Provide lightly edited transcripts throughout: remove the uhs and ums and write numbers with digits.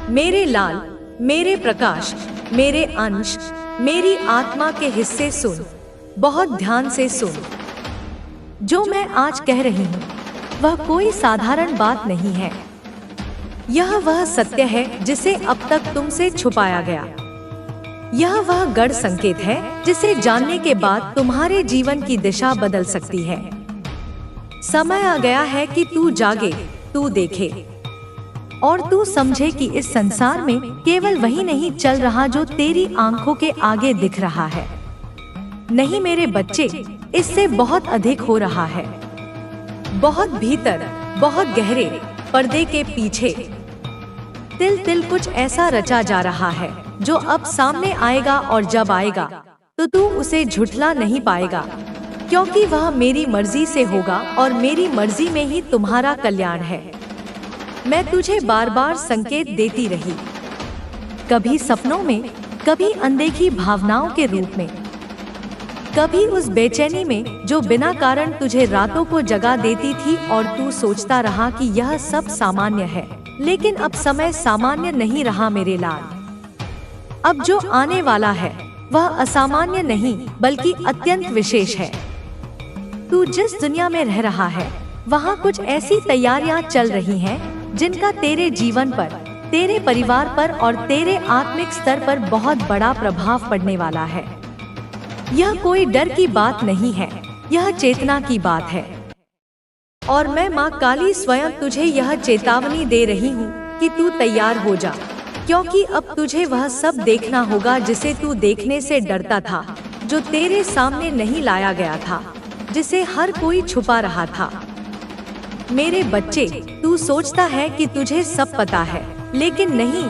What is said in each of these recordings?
मेरे लाल, मेरे प्रकाश, मेरे अंश, मेरी आत्मा के हिस्से सुन, बहुत ध्यान से सुन। जो मैं आज कह रही हूँ वह कोई साधारण बात नहीं है। यह वह सत्य है जिसे अब तक तुमसे छुपाया गया। यह वह गढ़ संकेत है जिसे जानने के बाद तुम्हारे जीवन की दिशा बदल सकती है। समय आ गया है कि तू जागे, तू देखे और तू समझे कि इस संसार में केवल वही नहीं चल रहा जो तेरी आंखों के आगे दिख रहा है। नहीं मेरे बच्चे, इससे बहुत अधिक हो रहा है। बहुत भीतर, बहुत गहरे पर्दे के पीछे तिल तिल कुछ ऐसा रचा जा रहा है जो अब सामने आएगा, और जब आएगा तो तू उसे झुठला नहीं पाएगा, क्योंकि वह मेरी मर्जी से होगा और मेरी मर्जी में ही तुम्हारा कल्याण है। मैं तुझे बार बार संकेत देती रही, कभी सपनों में, कभी अनदेखी भावनाओं के रूप में, कभी उस बेचैनी में जो बिना कारण तुझे रातों को जगा देती थी और तू सोचता रहा कि यह सब सामान्य है। लेकिन अब समय सामान्य नहीं रहा मेरे लाल। अब जो आने वाला है वह असामान्य नहीं बल्कि अत्यंत विशेष है। तू जिस दुनिया में रह रहा है वहाँ कुछ ऐसी तैयारियां चल रही हैं जिनका तेरे जीवन पर, तेरे परिवार पर और तेरे आत्मिक स्तर पर बहुत बड़ा प्रभाव पड़ने वाला है। यह कोई डर की बात नहीं है, यह चेतना की बात है। और मैं माँ काली स्वयं तुझे यह चेतावनी दे रही हूँ कि तू तैयार हो जा, क्योंकि अब तुझे वह सब देखना होगा जिसे तू देखने से डरता था, जो तेरे सामने नहीं लाया गया था, जिसे हर कोई छुपा रहा था। मेरे बच्चे, तू सोचता है कि तुझे सब पता है, लेकिन नहीं।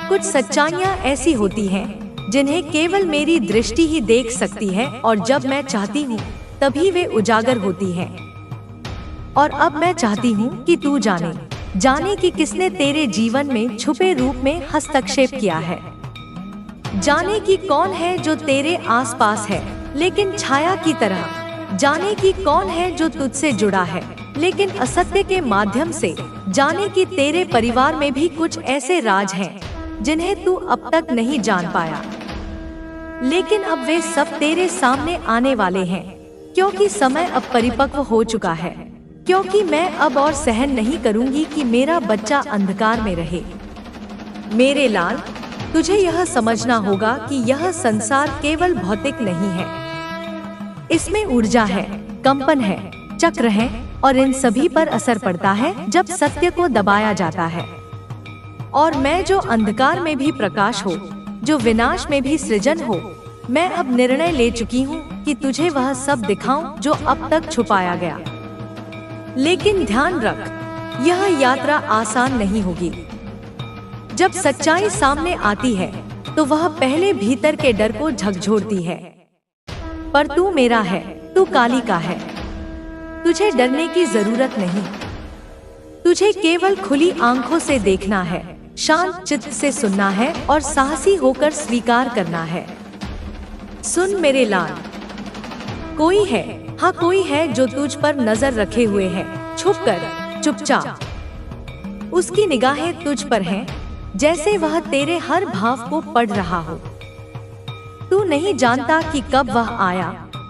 कुछ सच्चाइयाँ ऐसी होती हैं जिन्हें केवल मेरी दृष्टि ही देख सकती है, और जब मैं चाहती हूँ तभी वे उजागर होती हैं। और अब मैं चाहती हूँ कि तू जाने कि किसने तेरे जीवन में छुपे रूप में हस्तक्षेप किया है। जाने कि कौन है जो तेरे आसपास है लेकिन छाया की तरह। जाने कि कौन है जो तुझसे जुड़ा है लेकिन असत्य के माध्यम से। जाने कि तेरे परिवार में भी कुछ ऐसे राज हैं जिन्हें तू अब तक नहीं जान पाया, लेकिन अब वे सब तेरे सामने आने वाले हैं, क्योंकि समय अब परिपक्व हो चुका है। क्योंकि मैं अब और सहन नहीं करूंगी कि मेरा बच्चा अंधकार में रहे। मेरे लाल, तुझे यह समझना होगा कि यह संसार केवल भौतिक नहीं है। इसमें ऊर्जा है, कंपन है, चक्र है, और इन सभी पर असर पड़ता है जब सत्य को दबाया जाता है। और मैं जो अंधकार में भी प्रकाश हो, जो विनाश में भी सृजन हो, मैं अब निर्णय ले चुकी हूँ कि तुझे वह सब दिखाऊं जो अब तक छुपाया गया। लेकिन ध्यान रख, यह यात्रा आसान नहीं होगी। जब सच्चाई सामने आती है तो वह पहले भीतर के डर को झकझोरती है। पर तू मेरा है, तू काली का है। तुझे डरने की जरूरत नहीं। तुझे केवल खुली आंखों से देखना है, शांत चित्त से सुनना है और साहसी होकर स्वीकार करना है। सुन मेरे लाल, कोई है, हाँ कोई है जो तुझ पर नजर रखे हुए है, छुपकर, चुपचाप। उसकी निगाहें तुझ पर हैं, जैसे वह तेरे हर भाव को पढ़ रहा हो। तू नहीं जानता कि कब वह आया,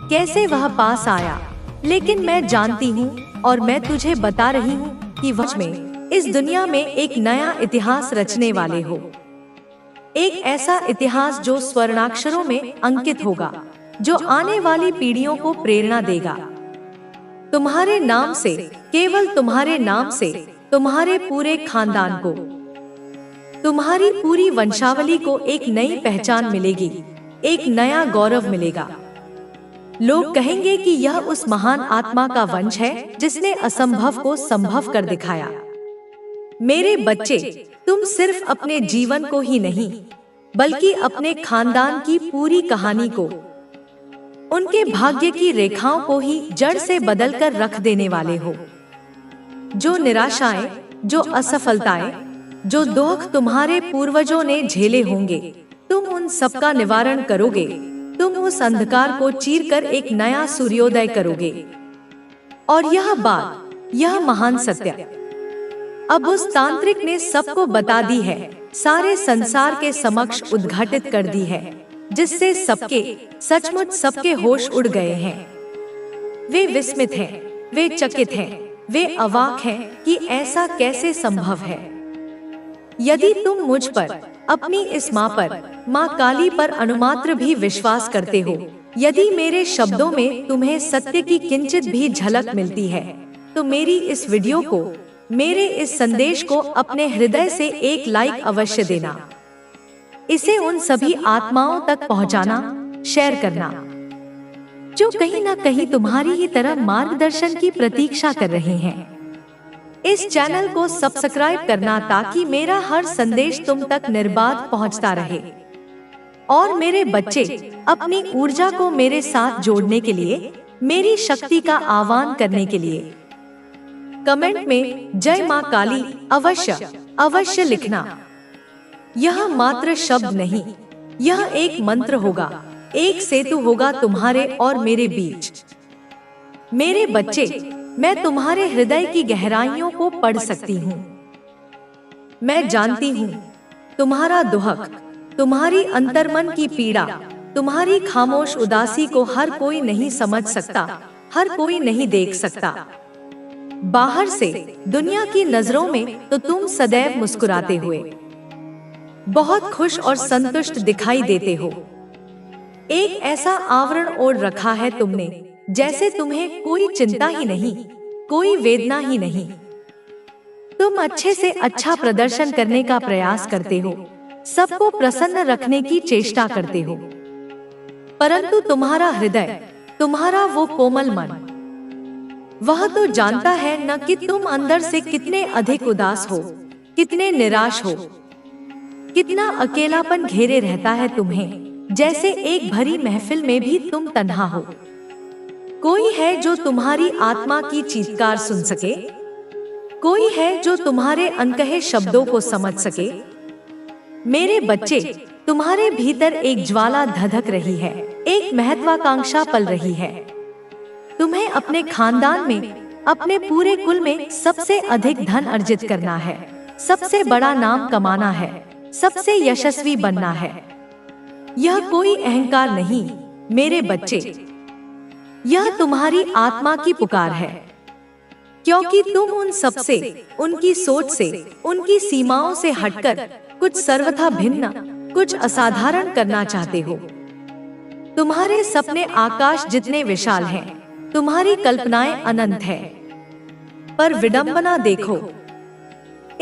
कैसे वह पास आया, लेकिन मैं जानती हूँ और मैं तुझे बता रही हूँ कि वह में इस दुनिया में एक नया इतिहास रचने वाले हो। एक ऐसा इतिहास जो स्वर्णाक्षरों में अंकित होगा, जो आने वाली पीढ़ियों को प्रेरणा देगा। तुम्हारे नाम से, केवल तुम्हारे नाम से, तुम्हारे पूरे खानदान को, तुम्हारी पूरी वंशावली को एक नई पहचान मिलेगी, एक नया गौरव मिलेगा। लोग कहेंगे कि यह उस महान आत्मा का वंश है जिसने असंभव को संभव कर दिखाया। मेरे बच्चे, तुम सिर्फ अपने जीवन को ही नहीं, बल्कि अपने खानदान की पूरी कहानी को, उनके भाग्य की रेखाओं को ही जड़ से बदलकर रख देने वाले हो। जो निराशाएं, जो असफलताएं, जो दुख तुम्हारे पूर्वजों ने झेले होंगे, तुम उन सबका निवारण करोगे। तुम उस अंधकार को चीरकर एक नया सूर्योदय करोगे। और यह बात, यह महान सत्य अब उस तांत्रिक ने सबको बता दी है सारे संसार के समक्ष उद्घाटित कर दी है, जिससे सचमुच सबके होश उड़ गए हैं। वे विस्मित हैं, वे चकित हैं, वे अवाक हैं कि ऐसा कैसे संभव है। यदि तुम मुझ पर, अपनी इस माँ पर, माँ काली पर अनुमात्र भी विश्वास करते हो, यदि मेरे शब्दों में तुम्हें सत्य की किंचित भी झलक मिलती है, तो मेरी इस वीडियो को, मेरे इस संदेश को अपने हृदय से एक लाइक अवश्य देना। इसे उन सभी आत्माओं तक पहुंचाना, शेयर करना, जो कहीं ना कहीं तुम्हारी ही तरह मार्गदर्शन की प्रतीक्षा कर रहे हैं। इस चैनल को सब्सक्राइब करना ताकि मेरा हर संदेश तुम तक निर्बाध पहुंचता रहे। और मेरे बच्चे, अपनी ऊर्जा को मेरे साथ जोड़ने के लिए, मेरी शक्ति का आह्वान करने के लिए कमेंट में जय मां काली अवश्य लिखना। यह मात्र शब्द नहीं, यह एक मंत्र होगा, एक सेतु होगा तुम्हारे और मेरे बीच। मेरे बच्चे, मैं तुम्हारे हृदय की गहराइयों को पढ़ सकती हूँ। मैं जानती हूँ तुम्हारा दुहक, तुम्हारी अंतर्मन की पीड़ा, तुम्हारी खामोश उदासी को हर कोई नहीं समझ सकता, हर कोई नहीं देख सकता। बाहर से, दुनिया की नजरों में तो तुम सदैव मुस्कुराते हुए, बहुत खुश और संतुष्ट दिखाई देते हो। एक ऐसा आवरण ओढ़ रखा है तुमने, जैसे तुम्हें कोई चिंता ही नहीं, कोई वेदना ही नहीं। तुम अच्छे से अच्छा प्रदर्शन करने का प्रयास करते हो, सबको प्रसन्न रखने की चेष्टा करते हो, परंतु तुम्हारा हृदय, तुम्हारा वो कोमल मन, वह तो जानता है न कि तुम अंदर से कितने अधिक उदास हो, कितने निराश हो, कितना अकेलापन घेरे रहता है तुम्हें, जैसे एक भरी महफिल में भी तुम तन्हा हो। कोई है जो तुम्हारी आत्मा की चीत्कार सुन सके, कोई है जो तुम्हारे अनकहे शब्दों को समझ सके। मेरे बच्चे, तुम्हारे भीतर एक ज्वाला धधक रही है, एक महत्वाकांक्षा पल रही है। तुम्हें अपने खानदान में, अपने पूरे कुल में सबसे अधिक धन अर्जित करना है, सबसे बड़ा नाम कमाना है, सबसे यशस्वी बनना है। यह कोई अहंकार नहीं मेरे बच्चे, यह तुम्हारी आत्मा की पुकार है, क्योंकि तुम उन सबसे, उनकी सोच से, उनकी सीमाओं से हटकर कुछ सर्वथा भिन्न, कुछ असाधारण करना चाहते हो। तुम्हारे सपने आकाश जितने विशाल हैं, तुम्हारी कल्पनाएं अनंत है, पर विडंबना देखो,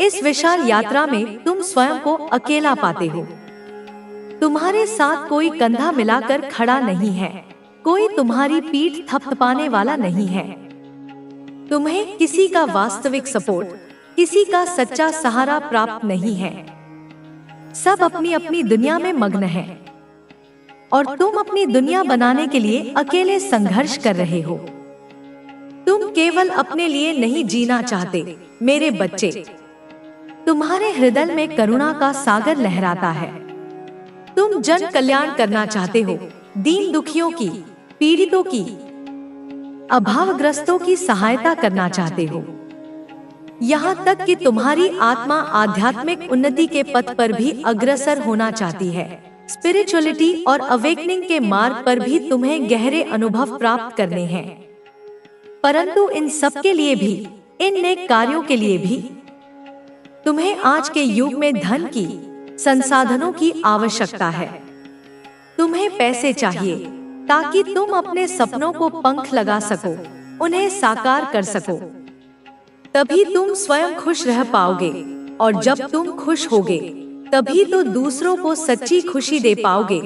इस विशाल यात्रा में तुम स्वयं को अकेला पाते हो। तुम्हारे साथ कोई कंधा मिलाकर खड़ा नहीं है, कोई तुम्हारी पीठ थपथपाने वाला नहीं है। तुम्हें किसी का वास्तविक सपोर्ट, किसी का सच्चा सहारा प्राप्त नहीं है। सब अपनी अपनी दुनिया में मग्न हैं, और तुम अपनी दुनिया बनाने के लिए अकेले संघर्ष कर रहे हो। तुम केवल अपने लिए नहीं जीना चाहते मेरे बच्चे। तुम्हारे हृदय में करुणा का सागर लहराता है। तुम जन कल्याण करना चाहते हो, दीन दुखियों की, पीड़ितों की, अभावग्रस्तों की सहायता करना चाहते हो। यहाँ तक कि तुम्हारी आत्मा आध्यात्मिक उन्नति के पथ पर भी अग्रसर होना चाहती है। स्पिरिचुअलिटी और अवेकनिंग के मार्ग पर भी तुम्हें गहरे अनुभव प्राप्त करने हैं। परंतु इन सब के लिए भी, इन नेक कार्यों के लिए भी तुम्हें आज के युग में धन की, संसाधनों की आवश्यकता है। तुम्हें पैसे चाहिए ताकि तुम अपने सपनों को पंख लगा सको, उन्हें साकार कर सको। तभी तुम स्वयं खुश रह पाओगे, और जब तुम खुश होगे तभी तो दूसरों को सच्ची खुशी दे पाओगे,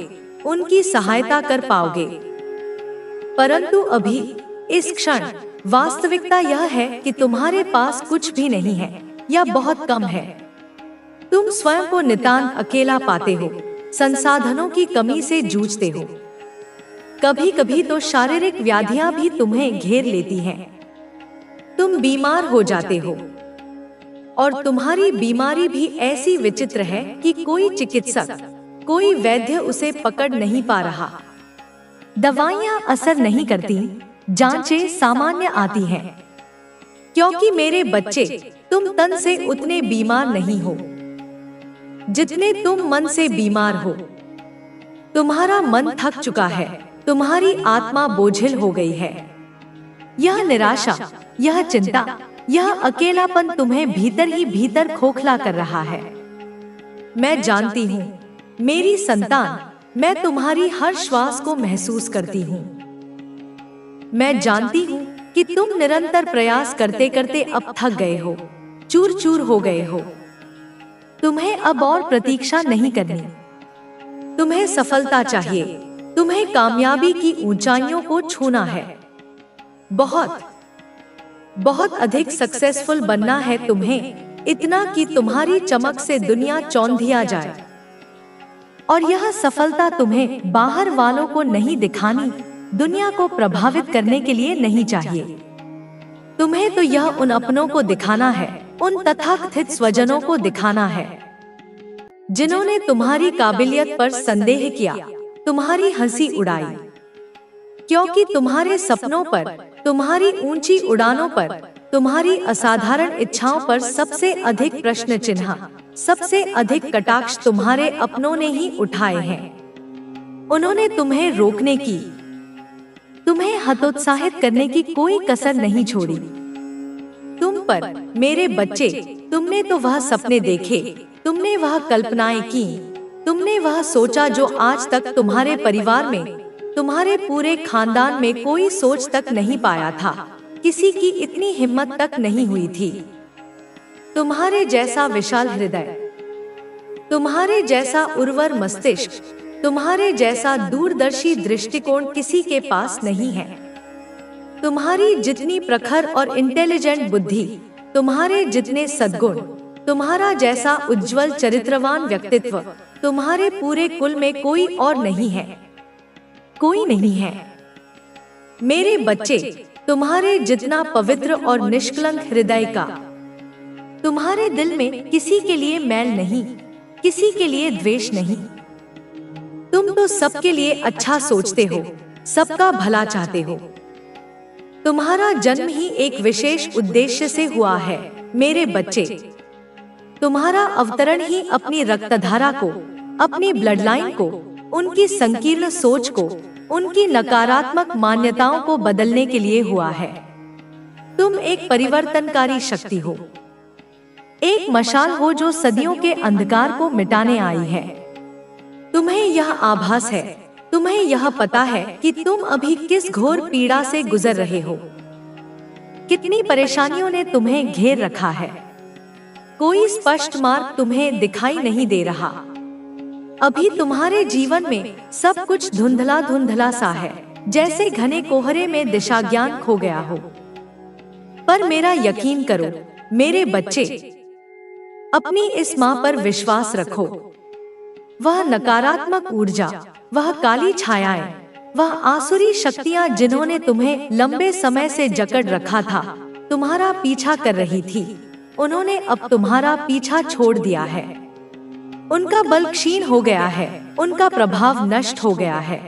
उनकी सहायता कर पाओगे। परंतु अभी, इस क्षण, वास्तविकता यह है कि तुम्हारे पास कुछ भी नहीं है या बहुत कम है। तुम स्वयं को नितांत अकेला पाते हो, संसाधनों की कमी से जूझते हो। कभी कभी तो शारीरिक व्याधियां भी तुम्हें घेर लेती हैं। तुम बीमार हो जाते हो, और तुम्हारी बीमारी भी ऐसी विचित्र है कि कोई चिकित्सक, कोई वैद्य उसे पकड़ नहीं पा रहा। दवाइयां असर नहीं करती, जांचें सामान्य आती हैं, क्योंकि मेरे बच्चे, तुम तन से उतने बीमार नहीं हो। जितने तुम मन से बीमार हो। तुम्हारा मन थक चुका है, तुम्हारी आत्मा बोझिल हो गई है। यह निराशा, यह चिंता, यह अकेलापन तुम्हें भीतर ही भीतर खोखला कर रहा है। मैं जानती हूँ मेरी संतान, मैं तुम्हारी हर श्वास को महसूस करती हूँ। मैं जानती हूँ कि तुम निरंतर प्रयास करते करते अब थक गए हो, चूर चूर हो गए हो। तुम्हें अब और प्रतीक्षा नहीं करनी। तुम्हें सफलता चाहिए, तुम्हें कामयाबी की ऊंचाइयों को छूना है। बहुत बहुत अधिक सक्सेसफुल बनना है तुम्हें, इतना कि तुम्हारी चमक से दुनिया चौंधिया जाए। और यह सफलता तुम्हें बाहर वालों को नहीं दिखानी, दुनिया को प्रभावित करने के लिए नहीं चाहिए। तुम्हें तो यह उन अपनों को दिखाना है, उन तथाकथित स्वजनों को दिखाना है जिन्होंने तुम्हारी काबिलियत पर संदेह किया, तुम्हारी हंसी उड़ाई। क्योंकि तुम्हारे सपनों पर, तुम्हारी ऊंची उड़ानों पर, तुम्हारी असाधारण इच्छाओं पर सबसे अधिक प्रश्न चिन्ह, सबसे अधिक कटाक्ष तुम्हारे अपनों ने ही उठाए हैं। उन्होंने तुम्हें रोकने की, तुम्हें हतोत्साहित करने की कोई कसर नहीं छोड़ी। तुम पर, मेरे बच्चे, तुमने तो वह सपने देखे, तुमने वह कल्पनाएं की, तुमने वह सोचा जो आज तक तुम्हारे परिवार में, तुम्हारे पूरे खानदान में कोई सोच तक नहीं पाया था, किसी की इतनी हिम्मत तक नहीं हुई थी। तुम्हारे जैसा विशाल हृदय, तुम्हारे जैसा उर्वर मस्तिष्क, तुम्हारे जैसा दूरदर्शी दृष्टिकोण किसी के पास नहीं है। तुम्हारी जितनी प्रखर और इंटेलिजेंट बुद्धि, तुम्हारे जितने सद्गुण, तुम्हारा जैसा उज्जवल चरित्रवान व्यक्तित्व तुम्हारे पूरे कुल में कोई और नहीं है, कोई नहीं है। मेरे बच्चे, तुम्हारे जितना पवित्र और निष्कलंक हृदय का, तुम्हारे दिल में किसी के लिए मैल नहीं, किसी के लिए द्वेष नहीं। तुम तो सबके लिए अच्छा सोचते हो, सबका भला चाहते हो। तुम्हारा जन्म ही एक विशेष उद्देश्य से हुआ है मेरे बच्चे। तुम्हारा अवतरण ही अपनी रक्तधारा को, अपनी ब्लड लाइन को, उनकी संकीर्ण सोच को, उनकी नकारात्मक मान्यताओं को बदलने के लिए हुआ है। तुम एक परिवर्तनकारी शक्ति हो, एक मशाल हो जो सदियों के अंधकार को मिटाने आई है। तुम्हें यह आभास है, तुम्हें यह पता है कि तुम अभी किस घोर पीड़ा से गुजर रहे हो, कितनी परेशानियों ने तुम्हें घेर रखा है। कोई स्पष्ट मार्ग तुम्हें दिखाई नहीं दे रहा। अभी तुम्हारे जीवन में सब कुछ धुंधला धुंधला सा है, जैसे घने कोहरे में दिशा ज्ञान खो गया हो। पर मेरा यकीन करो मेरे बच्चे, अपनी इस माँ पर विश्वास रखो। वह नकारात्मक ऊर्जा, वह काली छायाएं, वह आसुरी शक्तियां जिन्होंने तुम्हें लंबे समय से जकड़ रखा था, तुम्हारा पीछा कर रही थी, उन्होंने अब तुम्हारा पीछा छोड़ दिया है। उनका बल क्षीण हो गया है, उनका प्रभाव नष्ट हो गया है।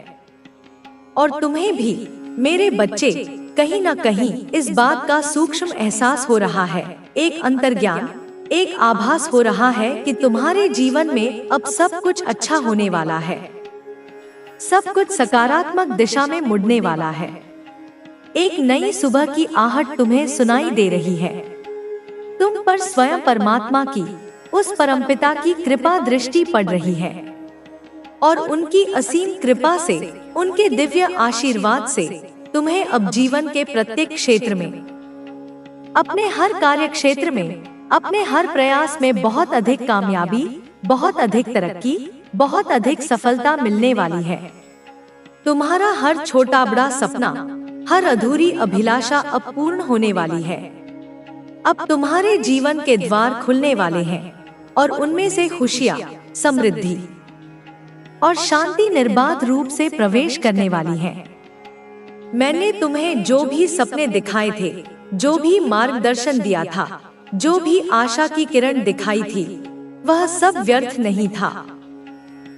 और तुम्हें भी मेरे बच्चे कहीं न कहीं इस बात का सूक्ष्म एहसास हो रहा है, एक अंतर्ज्ञान, एक आभास हो रहा है कि तुम्हारे जीवन में अब सब कुछ अच्छा होने वाला है, सब कुछ सकारात्मक दिशा में मुड़ने वाला है। एक नई सुबह की आहट तुम्हें सुनाई दे रही है। तुम पर स्वयं परमात्मा की, उस परमपिता की कृपा दृष्टि पड़ रही है और उनकी असीम कृपा से, उनके दिव्य आशीर्वाद से तुम्हें अब जीवन के प्रत्येक क्षेत्र में, अपने हर कार्य क्षेत्र में, अपने हर प्रयास में बहुत अधिक कामयाबी, बहुत अधिक तरक्की, बहुत अधिक सफलता मिलने वाली है। तुम्हारा हर छोटा बड़ा सपना, हर अधूरी अभिलाषा अब पूर्ण होने वाली है। अब तुम्हारे जीवन के द्वार खुलने वाले हैं और उनमें से खुशियां, समृद्धि और शांति निर्बाध रूप से प्रवेश करने वाली है। मैंने तुम्हें जो भी सपने दिखाए थे, जो भी मार्गदर्शन दिया था, जो भी आशा की किरण दिखाई थी, वह सब व्यर्थ नहीं था।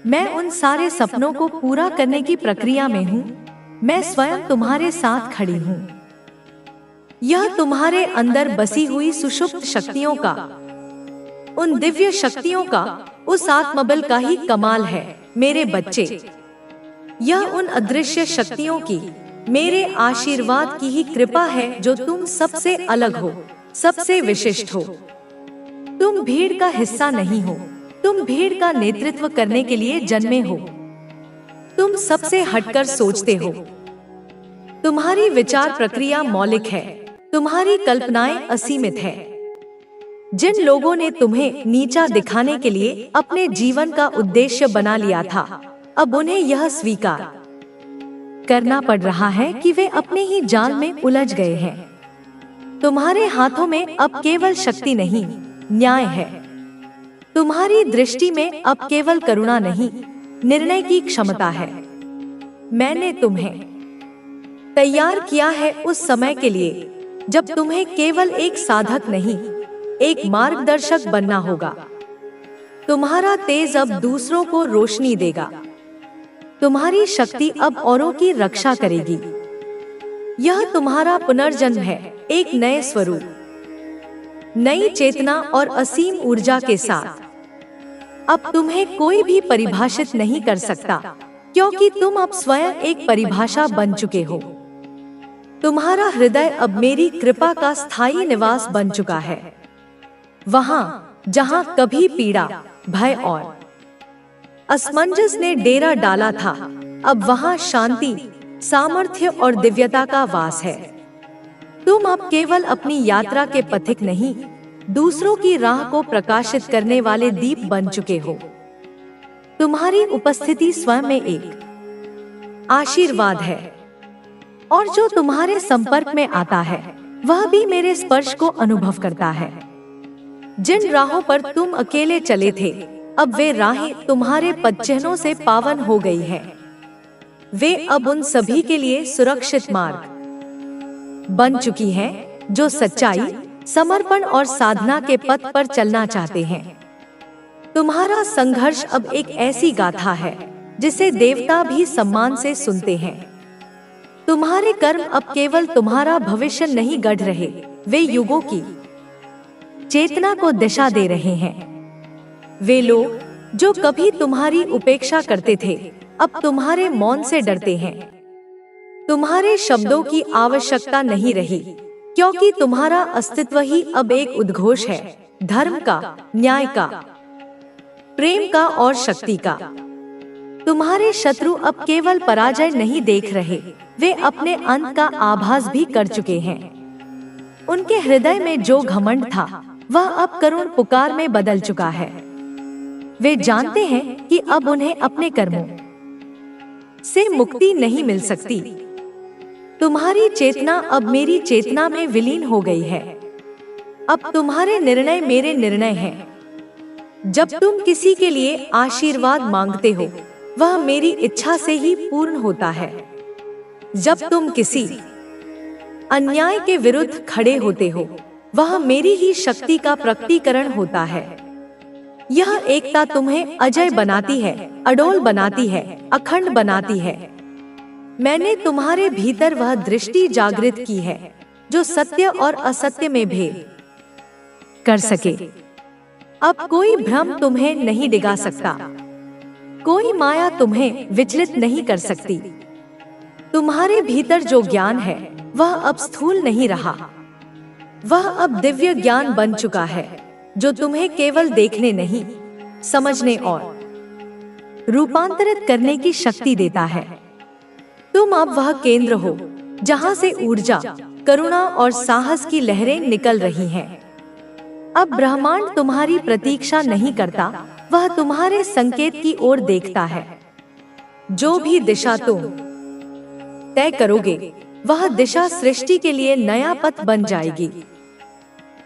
मैं उन सारे सपनों को पूरा करने की प्रक्रिया में हूँ। मैं स्वयं तुम्हारे साथ खड़ी हूँ। यह तुम्हारे अंदर बसी हुई सुषुप्त शक्तियों का, उन दिव्य शक्तियों का, उस आत्मबल का ही कमाल है मेरे बच्चे। यह उन अदृश्य शक्तियों की, मेरे आशीर्वाद की ही कृपा है जो तुम सबसे अलग हो, सबसे विशिष्ट हो। तुम भीड़ का हिस्सा नहीं हो, तुम भीड़ का नेतृत्व करने के लिए जन्मे हो। तुम सबसे हटकर सोचते हो। तुम्हारी विचार प्रक्रिया मौलिक है, तुम्हारी कल्पनाएं असीमित है। जिन लोगों ने तुम्हें नीचा दिखाने के लिए अपने जीवन का उद्देश्य बना लिया था, अब उन्हें यह स्वीकार करना पड़ रहा है कि वे अपने ही जाल में उलझ गए हैं। तुम्हारे हाथों में अब केवल शक्ति नहीं, न्याय है। तुम्हारी दृष्टि में अब केवल करुणा नहीं, निर्णय की क्षमता है। मैंने तुम्हें तैयार किया है उस समय के लिए जब तुम्हें केवल एक साधक नहीं, एक मार्गदर्शक बनना होगा। तुम्हारा तेज अब दूसरों को रोशनी देगा। तुम्हारी शक्ति अब औरों की रक्षा करेगी। यह तुम्हारा पुनर्जन्म है, एक नए स्वरूप, नई चेतना और असीम ऊर्जा के साथ। अब तुम्हें कोई भी परिभाषित नहीं कर सकता, क्योंकि तुम अब स्वयं एक परिभाषा बन चुके हो। तुम्हारा हृदय अब मेरी कृपा का स्थायी निवास बन चुका है। वहां जहां कभी पीड़ा, भय और असमंजस ने डेरा डाला था, अब वहां शांति, सामर्थ्य और दिव्यता का वास है। तुम अब केवल अपनी यात्रा के पथिक नहीं, दूसरों की राह को प्रकाशित करने वाले दीप बन चुके हो। तुम्हारी उपस्थिति स्वयं में एक आशीर्वाद है, और जो तुम्हारे संपर्क में आता है वह भी मेरे स्पर्श को अनुभव करता है। जिन राहों पर तुम अकेले चले थे, अब वे राहें तुम्हारे पदचिह्नों से पावन हो गई हैं। वे अब उन सभी के लिए सुरक्षित मार्ग बन चुकी हैं जो सच्चाई, समर्पण और साधना के पथ पर चलना चाहते हैं। तुम्हारा संघर्ष अब एक ऐसी गाथा है जिसे देवता भी सम्मान से सुनते हैं। तुम्हारे कर्म अब केवल तुम्हारा भविष्य नहीं गढ़ रहे, वे युगों की चेतना को दिशा दे रहे हैं। वे लोग जो कभी तुम्हारी उपेक्षा करते थे, अब तुम्हारे मौन से डरते हैं। तुम्हारे शब्दों की आवश्यकता नहीं रही, क्योंकि तुम्हारा अस्तित्व ही अब एक उद्घोष है, धर्म का, न्याय का, प्रेम का और शक्ति का। तुम्हारे शत्रु अब केवल पराजय नहीं देख रहे, वे अपने अंत का आभास भी कर चुके हैं। उनके हृदय में जो घमंड था वह अब करुण पुकार में बदल चुका है। वे जानते हैं कि अब उन्हें अपने कर्मों से मुक्ति नहीं मिल सकती। तुम्हारी चेतना अब मेरी चेतना में विलीन हो गई है। अब तुम्हारे निर्णय मेरे निर्णय हैं। जब तुम किसी के लिए आशीर्वाद मांगते हो, वह मेरी इच्छा से ही पूर्ण होता है। जब तुम किसी अन्याय के विरुद्ध खड़े होते हो, वह मेरी ही शक्ति का प्रकटीकरण होता है। यह एकता तुम्हें अजय बनाती है, अडोल बनाती है, अखंड बनाती है। मैंने तुम्हारे भीतर वह दृष्टि जागृत की है जो सत्य और असत्य में भेद कर सके। अब कोई भ्रम तुम्हें नहीं डिगा सकता, कोई माया तुम्हें विचलित नहीं कर सकती। तुम्हारे भीतर जो ज्ञान है वह अब स्थूल नहीं रहा, वह अब दिव्य ज्ञान बन चुका है जो तुम्हें केवल देखने नहीं, समझने और रूपांतरित करने की शक्ति देता है। तुम अब वह केंद्र हो जहां से ऊर्जा, करुणा और साहस की लहरें निकल रही हैं। अब ब्रह्मांड तुम्हारी प्रतीक्षा नहीं करता, वह तुम्हारे संकेत की ओर देखता है। जो भी दिशा तुम तय करोगे, वह दिशा सृष्टि के लिए नया पथ बन जाएगी।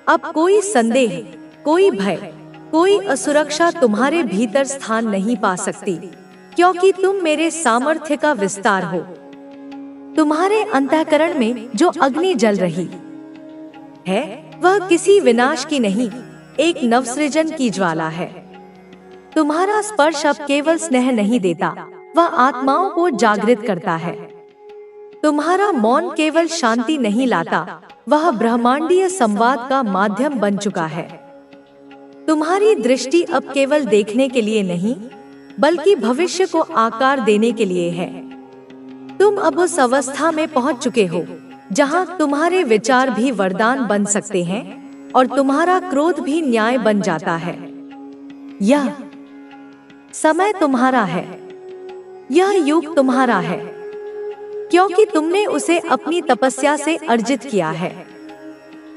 अब कोई संदेह, कोई भय, कोई असुरक्षा तुम्हारे भीतर स्थान नहीं पा सकती, क्योंकि तुम मेरे सामर्थ्य का विस्तार हो। तुम्हारे अंतःकरण में जो अग्नि जल रही है, वह किसी विनाश की नहीं, एक नवसृजन की ज्वाला है। तुम्हारा स्पर्श अब केवल स्नेह नहीं देता, वह आत्माओं को जागृत करता है। तुम्हारा मौन केवल शांति नहीं लाता, वह ब्रह्मांडीय संवाद का माध्यम बन चुका है। तुम्हारी दृष्टि अब केवल देखने के लिए नहीं, बल्कि भविष्य को आकार देने के लिए है। तुम अब उस अवस्था में पहुंच चुके हो जहां तुम्हारे विचार भी वरदान बन सकते हैं और तुम्हारा क्रोध भी न्याय बन जाता है। यह समय तुम्हारा है, यह युग तुम्हारा है, क्योंकि तुमने उसे अपनी तपस्या से अर्जित किया है।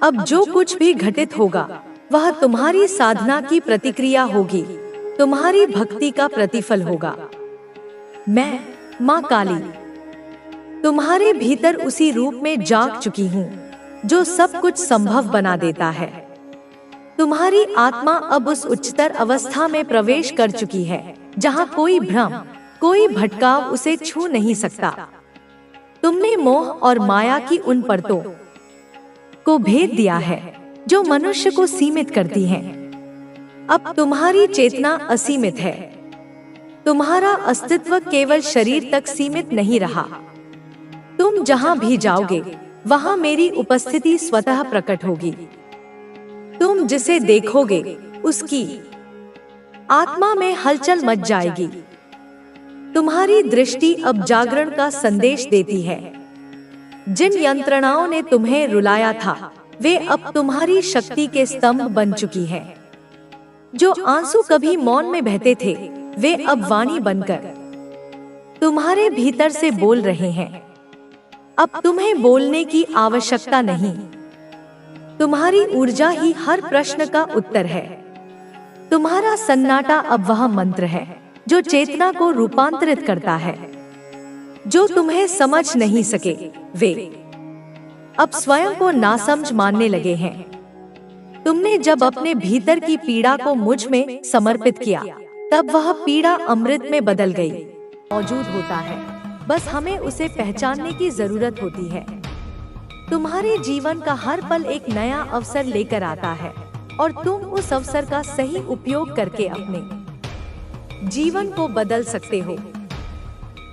अब जो कुछ भी घटित होगा वह तुम्हारी साधना की प्रतिक्रिया होगी, तुम्हारी भक्ति का प्रतिफल होगा। मैं माँ काली तुम्हारे भीतर उसी रूप में जाग चुकी हूँ जो सब कुछ संभव बना देता है। तुम्हारी आत्मा अब उस उच्चतर अवस्था में प्रवेश कर चुकी है जहाँ कोई भ्रम, कोई भटकाव उसे छू नहीं सकता। तुमने मोह और माया की उन परतों को भेद दिया है जो मनुष्य को सीमित करती हैं। अब तुम्हारी चेतना असीमित है। तुम्हारा अस्तित्व केवल शरीर तक सीमित नहीं रहा। तुम जहां भी जाओगे वहां मेरी उपस्थिति स्वतः प्रकट होगी। तुम जिसे देखोगे उसकी आत्मा में हलचल मच जाएगी। तुम्हारी दृष्टि अब जागरण का संदेश देती है। जिन यंत्रणाओं ने तुम्हें रुलाया था वे अब तुम्हारी शक्ति के स्तंभ बन चुकी हैं। जो आंसू कभी मौन में बहते थे वे अब वाणी बनकर तुम्हारे भीतर से बोल रहे हैं। अब तुम्हें बोलने की आवश्यकता नहीं। तुम्हारी ऊर्जा ही हर प्रश्न का उत्तर है। तुम्हारा सन्नाटा अब वह मंत्र है जो चेतना को रूपांतरित करता है। जो तुम्हें समझ नहीं सके वे अब स्वयं को नासमझ मानने लगे हैं। तुमने जब अपने भीतर की पीड़ा को मुझ में समर्पित किया तब वह पीड़ा अमृत में बदल गई। मौजूद होता है, बस हमें उसे पहचानने की जरूरत होती है। तुम्हारे जीवन का हर पल एक नया अवसर लेकर आता है और तुम उस अवसर का सही उपयोग करके अपने जीवन को बदल सकते हो।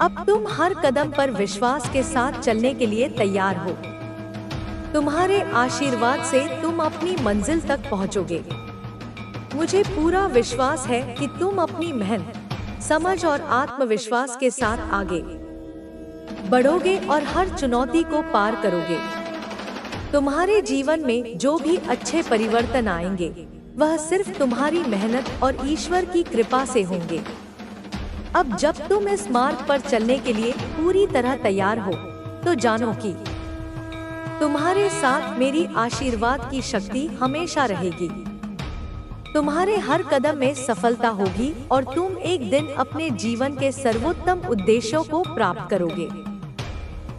अब तुम हर कदम पर विश्वास के साथ चलने के लिए तैयार हो। तुम्हारे आशीर्वाद से तुम अपनी मंजिल तक पहुंचोगे। मुझे पूरा विश्वास है कि तुम अपनी मेहनत, समझ और आत्मविश्वास के साथ आगे बढ़ोगे और हर चुनौती को पार करोगे। तुम्हारे जीवन में जो भी अच्छे परिवर्तन आएंगे वह सिर्फ तुम्हारी मेहनत और ईश्वर की कृपा से होंगे। अब जब तुम इस मार्ग पर चलने के लिए पूरी तरह तैयार हो तो जानो कि तुम्हारे साथ मेरी आशीर्वाद की शक्ति हमेशा रहेगी। तुम्हारे हर कदम में सफलता होगी और तुम एक दिन अपने जीवन के सर्वोत्तम उद्देश्यों को प्राप्त करोगे।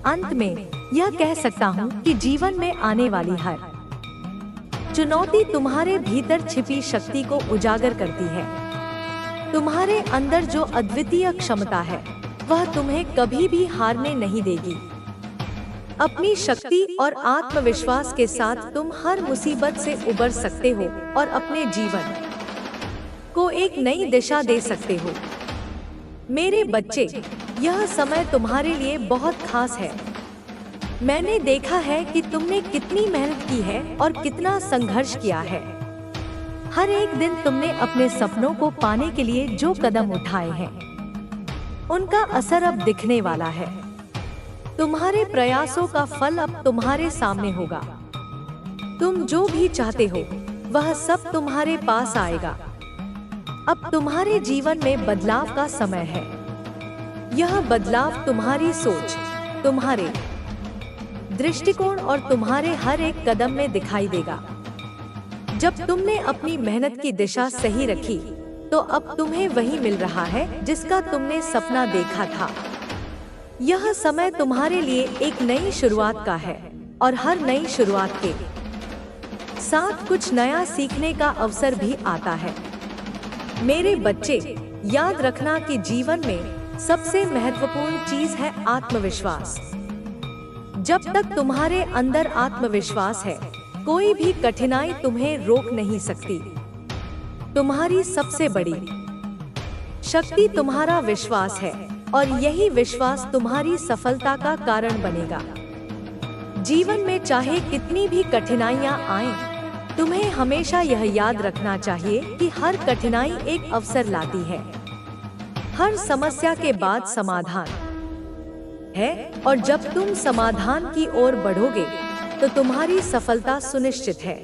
अंत में यह कह सकता हूँ कि जीवन में आने वाली हर चुनौती तुम्हारे भीतर छिपी शक्ति को उजागर करती है। तुम्हारे अंदर जो अद्वितीय क्षमता है वह तुम्हें कभी भी हारने नहीं देगी। अपनी शक्ति और आत्मविश्वास के साथ तुम हर मुसीबत से उबर सकते हो और अपने जीवन को एक नई दिशा दे सकते हो। मेरे बच्चे, यह समय तुम्हारे लिए बहुत खास है। मैंने देखा है कि तुमने कितनी मेहनत की है और कितना संघर्ष किया है। हर एक दिन तुमने अपने सपनों को पाने के लिए जो कदम उठाए हैं उनका असर अब दिखने वाला है। तुम्हारे प्रयासों का फल अब तुम्हारे सामने होगा। तुम जो भी चाहते हो वह सब तुम्हारे पास आएगा। अब तुम्हारे जीवन में बदलाव का समय है। यह बदलाव तुम्हारी सोच, तुम्हारे दृष्टिकोण और तुम्हारे हर एक कदम में दिखाई देगा। जब तुमने अपनी मेहनत की दिशा सही रखी तो अब तुम्हें वही मिल रहा है जिसका तुमने सपना देखा था। यह समय तुम्हारे लिए एक नई शुरुआत का है और हर नई शुरुआत के साथ कुछ नया सीखने का अवसर भी आता है। मेरे बच्चे, याद रखना कि जीवन में सबसे महत्वपूर्ण चीज है आत्मविश्वास। जब तक तुम्हारे अंदर आत्मविश्वास है कोई भी कठिनाई तुम्हें रोक नहीं सकती। तुम्हारी सबसे बड़ी शक्ति तुम्हारा विश्वास है और यही विश्वास तुम्हारी सफलता का कारण बनेगा। जीवन में चाहे कितनी भी कठिनाइयां आएं, तुम्हें हमेशा यह याद रखना चाहिए कि हर कठिनाई एक अवसर लाती है। हर समस्या के बाद समाधान है, और जब तुम समाधान की ओर बढ़ोगे तो तुम्हारी सफलता सुनिश्चित है।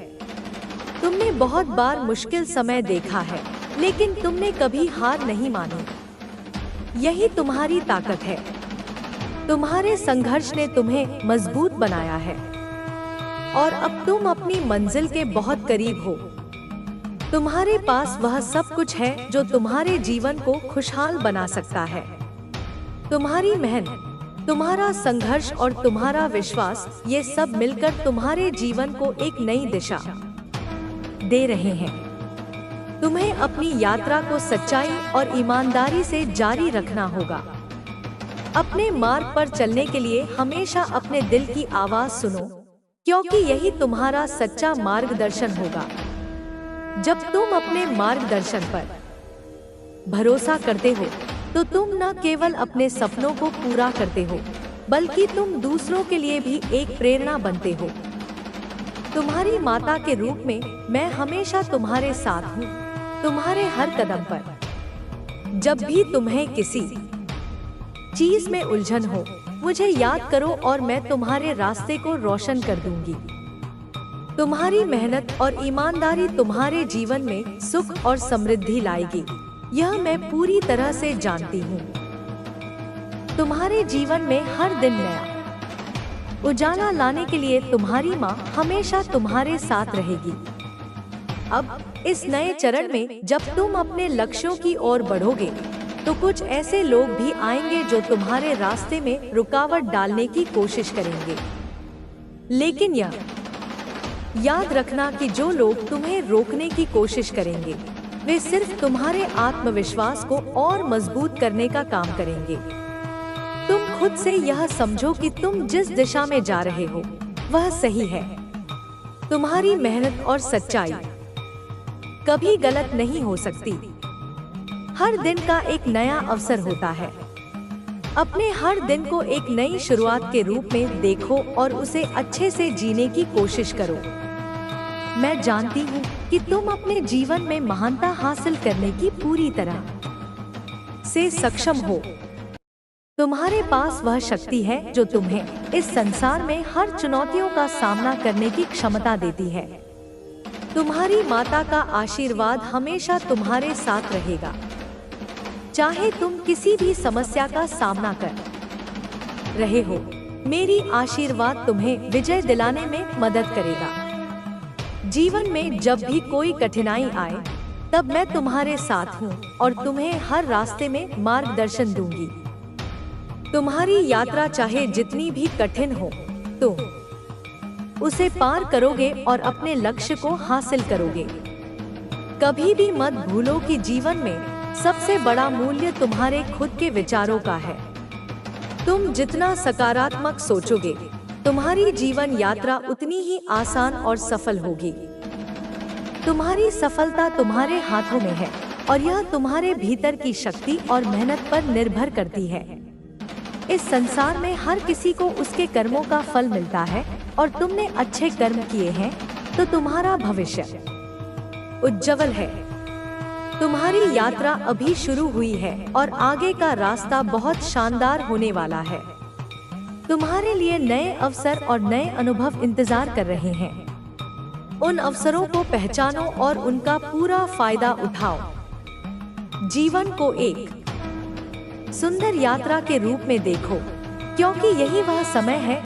तुमने बहुत बार मुश्किल समय देखा है, लेकिन तुमने कभी हार नहीं मानी। यही तुम्हारी ताकत है। तुम्हारे संघर्ष ने तुम्हें मजबूत बनाया है, और अब तुम अपनी मंजिल के बहुत करीब हो। तुम्हारे पास वह सब कुछ है जो तुम्हारे जीवन को खुशहाल बना सकता है। तुम्हारी मेहनत, तुम्हारा संघर्ष और तुम्हारा विश्वास, ये सब मिलकर तुम्हारे जीवन को एक नई दिशा दे रहे हैं। तुम्हें अपनी यात्रा को सच्चाई और ईमानदारी से जारी रखना होगा। अपने मार्ग पर चलने के लिए हमेशा अपने दिल की आवाज सुनो, क्योंकि यही तुम्हारा सच्चा मार्गदर्शन होगा। जब तुम अपने मार्गदर्शन पर भरोसा करते हो तो तुम न केवल अपने सपनों को पूरा करते हो, बल्कि तुम दूसरों के लिए भी एक प्रेरणा बनते हो। तुम्हारी माता के रूप में मैं हमेशा तुम्हारे साथ हूँ, तुम्हारे हर कदम पर। जब भी तुम्हें किसी चीज में उलझन हो, मुझे याद करो और मैं तुम्हारे रास्ते को रोशन कर दूंगी। तुम्हारी मेहनत और ईमानदारी तुम्हारे जीवन में सुख और समृद्धि लाएगी, यह मैं पूरी तरह से जानती हूँ। तुम्हारे जीवन में हर दिन नया उजाला लाने के लिए तुम्हारी माँ हमेशा तुम्हारे साथ रहेगी। अब इस नए चरण में जब तुम अपने लक्ष्यों की ओर बढ़ोगे तो कुछ ऐसे लोग भी आएंगे जो तुम्हारे रास्ते में रुकावट डालने की कोशिश करेंगे, लेकिन यह याद रखना कि जो लोग तुम्हें रोकने की कोशिश करेंगे वे सिर्फ तुम्हारे आत्मविश्वास को और मजबूत करने का काम करेंगे। तुम खुद से यह समझो कि तुम जिस दिशा में जा रहे हो वह सही है। तुम्हारी मेहनत और सच्चाई कभी गलत नहीं हो सकती। हर दिन का एक नया अवसर होता है। अपने हर दिन को एक नई शुरुआत के रूप में देखो और उसे अच्छे से जीने की कोशिश करो। मैं जानती हूँ कि तुम अपने जीवन में महानता हासिल करने की पूरी तरह से सक्षम हो। तुम्हारे पास वह शक्ति है जो तुम्हें इस संसार में हर चुनौतियों का सामना करने की क्षमता देती है। तुम्हारी माता का आशीर्वाद हमेशा तुम्हारे साथ रहेगा। चाहे तुम किसी भी समस्या का सामना कर रहे हो, मेरी आशीर्वाद तुम्हें विजय दिलाने में मदद करेगा। जीवन में जब भी कोई कठिनाई आए, तब मैं तुम्हारे साथ हूँ और तुम्हें हर रास्ते में मार्गदर्शन दूंगी। तुम्हारी यात्रा चाहे जितनी भी कठिन हो, तुम उसे पार करोगे और अपने लक्ष्य को हासिल करोगे। कभी भी मत भूलो कि जीवन में सबसे बड़ा मूल्य तुम्हारे खुद के विचारों का है। तुम जितना सकारात्मक सोचोगे, तुम्हारी जीवन यात्रा उतनी ही आसान और सफल होगी। तुम्हारी सफलता तुम्हारे हाथों में है और यह तुम्हारे भीतर की शक्ति और मेहनत पर निर्भर करती है। इस संसार में हर किसी को उसके कर्मों का फल मिलता है, और तुमने अच्छे कर्म किए हैं तो तुम्हारा भविष्य उज्जवल है। तुम्हारी यात्रा अभी शुरू हुई है और आगे का रास्ता बहुत शानदार होने वाला है। तुम्हारे लिए नए अवसर और नए अनुभव इंतजार कर रहे हैं। उन अवसरों को पहचानो और उनका पूरा फायदा उठाओ। जीवन को एक सुंदर यात्रा के रूप में देखो, क्योंकि यही वह समय है